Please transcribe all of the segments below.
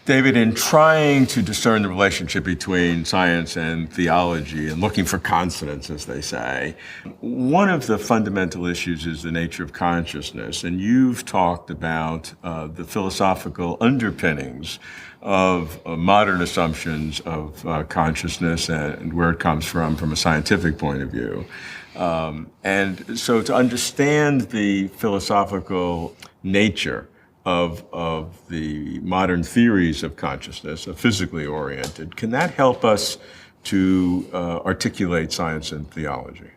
David, in trying to discern the relationship between science and theology and looking for consonants, as they say, one of the fundamental issues is the nature of consciousness. And you've talked about the philosophical underpinnings of modern assumptions of consciousness and where it comes from a scientific point of view. And so to understand the philosophical nature of the modern theories of consciousness, physically oriented, can that help us to articulate science and theology?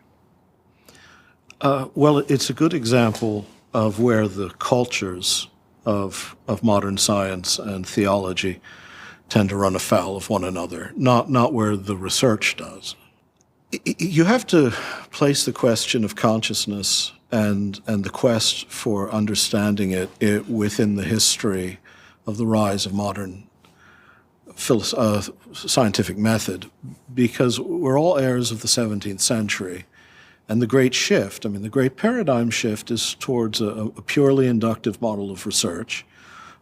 Well, it's a good example of where the cultures of modern science and theology tend to run afoul of one another, not where the research does. You have to place the question of consciousness and the quest for understanding it within the history of the rise of modern scientific method, because we're all heirs of the 17th century. And the great shift, the great paradigm shift is towards a purely inductive model of research,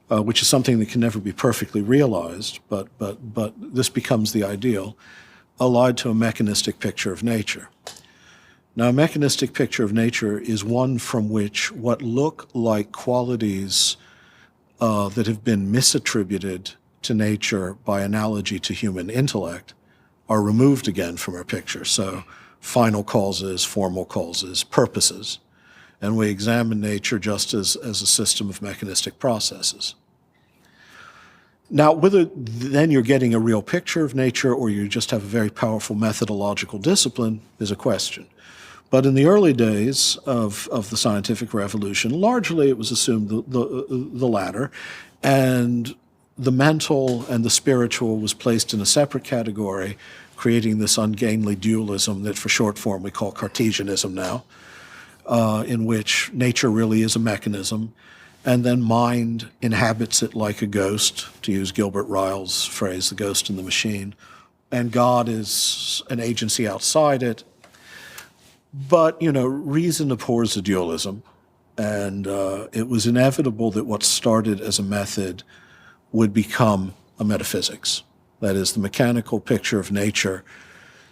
which is something that can never be perfectly realized, but this becomes the ideal, allied to a mechanistic picture of nature. Now, a mechanistic picture of nature is one from which what look like qualities that have been misattributed to nature by analogy to human intellect are removed again from our picture. So final causes, formal causes, purposes. And we examine nature just as a system of mechanistic processes. Now, whether then you're getting a real picture of nature or you just have a very powerful methodological discipline is a question. But in the early days of the scientific revolution, largely it was assumed the latter, and the mental and the spiritual was placed in a separate category, creating this ungainly dualism that for short form we call Cartesianism now, in which nature really is a mechanism, and then mind inhabits it like a ghost, to use Gilbert Ryle's phrase, the ghost in the machine, and God is an agency outside it. But, reason abhors the dualism, and it was inevitable that what started as a method would become a metaphysics. That is, the mechanical picture of nature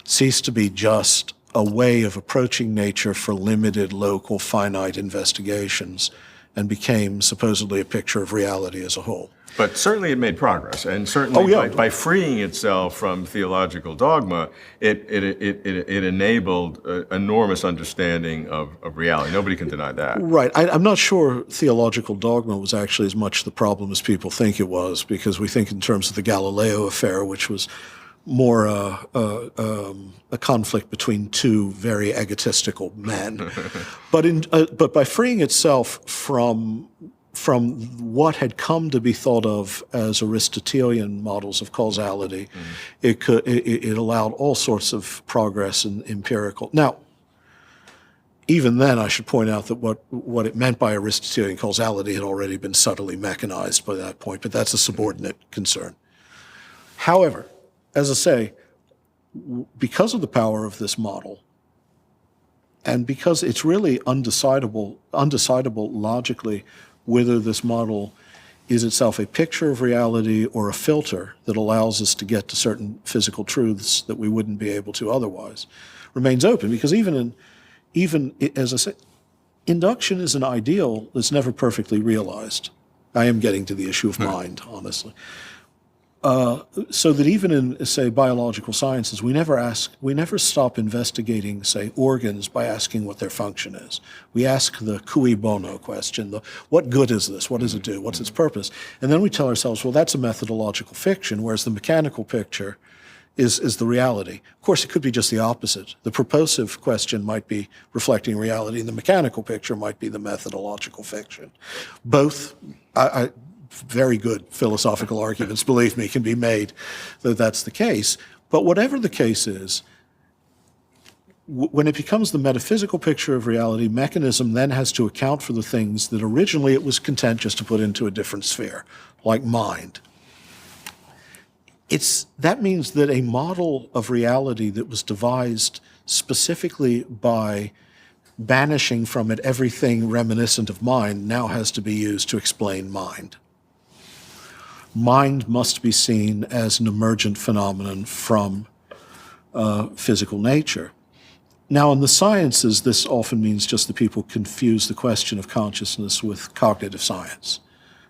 ceased to be just a way of approaching nature for limited, local, finite investigations and became supposedly a picture of reality as a whole. But certainly it made progress, and certainly by freeing itself from theological dogma, it enabled enormous understanding of reality. Nobody can deny that. Right. I'm not sure theological dogma was actually as much the problem as people think it was, because we think in terms of the Galileo affair, which was more a conflict between two very egotistical men. But by freeing itself from what had come to be thought of as Aristotelian models of causality, it allowed all sorts of progress in empirical. Now, even then, I should point out that what it meant by Aristotelian causality had already been subtly mechanized by that point, but that's a subordinate concern. However, as I say, because of the power of this model, and because it's really undecidable logically whether this model is itself a picture of reality or a filter that allows us to get to certain physical truths that we wouldn't be able to otherwise, remains open. Because even as I say, induction is an ideal that's never perfectly realized. I am getting to the issue of mind, honestly. So that even in, say, biological sciences, we never stop investigating, say, organs by asking what their function is. We ask the cui bono question, what good is this? What does it do? What's its purpose? And then we tell ourselves, well, that's a methodological fiction, whereas the mechanical picture is the reality. Of course, it could be just the opposite. The purposive question might be reflecting reality, and the mechanical picture might be the methodological fiction. Both, very good philosophical arguments, believe me, can be made that that's the case. But whatever the case is, when it becomes the metaphysical picture of reality, mechanism then has to account for the things that originally it was content just to put into a different sphere, like mind. That means that a model of reality that was devised specifically by banishing from it everything reminiscent of mind now has to be used to explain mind. mind must be seen as an emergent phenomenon from physical nature. Now, in the sciences, this often means just that people confuse the question of consciousness with cognitive science,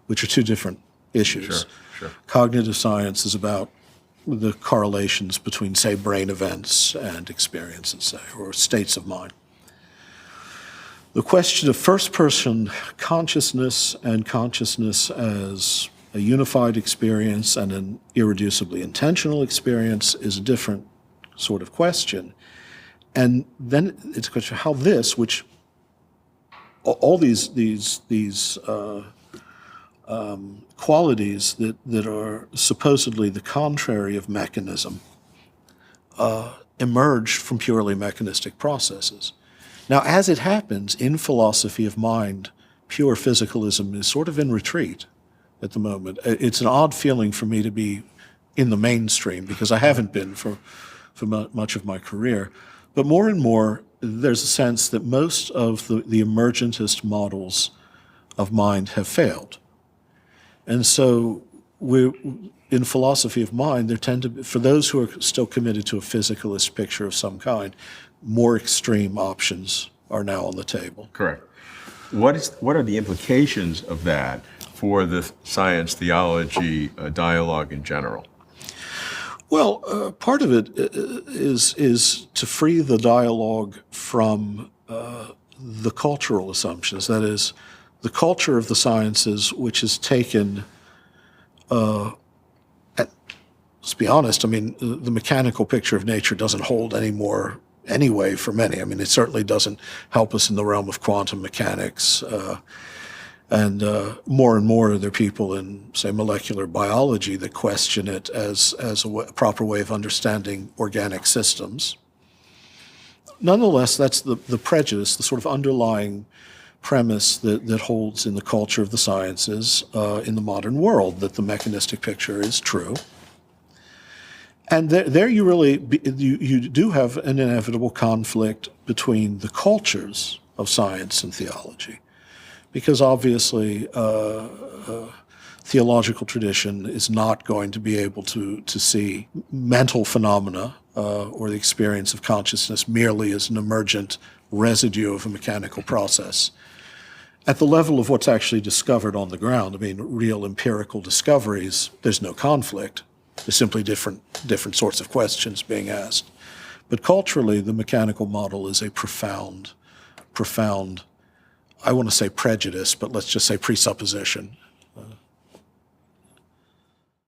which are two different issues. Sure. Cognitive science is about the correlations between, say, brain events and experiences, say, or states of mind. The question of first-person consciousness and consciousness as a unified experience and an irreducibly intentional experience is a different sort of question. And then it's a question of how this, which all these qualities that are supposedly the contrary of mechanism, emerge from purely mechanistic processes. Now, as it happens, in philosophy of mind, pure physicalism is sort of in retreat at the moment. It's an odd feeling for me to be in the mainstream, because I haven't been for much of my career. But more and more, there's a sense that most of the emergentist models of mind have failed. And so in philosophy of mind, there tend to be, for those who are still committed to a physicalist picture of some kind, more extreme options are now on the table. Correct. What are the implications of that for the science theology dialogue in general? Well, part of it is to free the dialogue from the cultural assumptions. That is, the culture of the sciences, which has taken, let's be honest, I mean, the mechanical picture of nature doesn't hold anymore anyway for many. I mean, it certainly doesn't help us in the realm of quantum mechanics. And more there are people in, say, molecular biology that question it as a proper way of understanding organic systems. Nonetheless, that's the prejudice, the sort of underlying premise that holds in the culture of the sciences in the modern world, that the mechanistic picture is true. And there you really, you do have an inevitable conflict between the cultures of science and theology. Because obviously, theological tradition is not going to be able to see mental phenomena or the experience of consciousness merely as an emergent residue of a mechanical process. At the level of what's actually discovered on the ground, I mean, real empirical discoveries, there's no conflict. There's simply different sorts of questions being asked. But culturally, the mechanical model is a profound, I want to say prejudice, but let's just say presupposition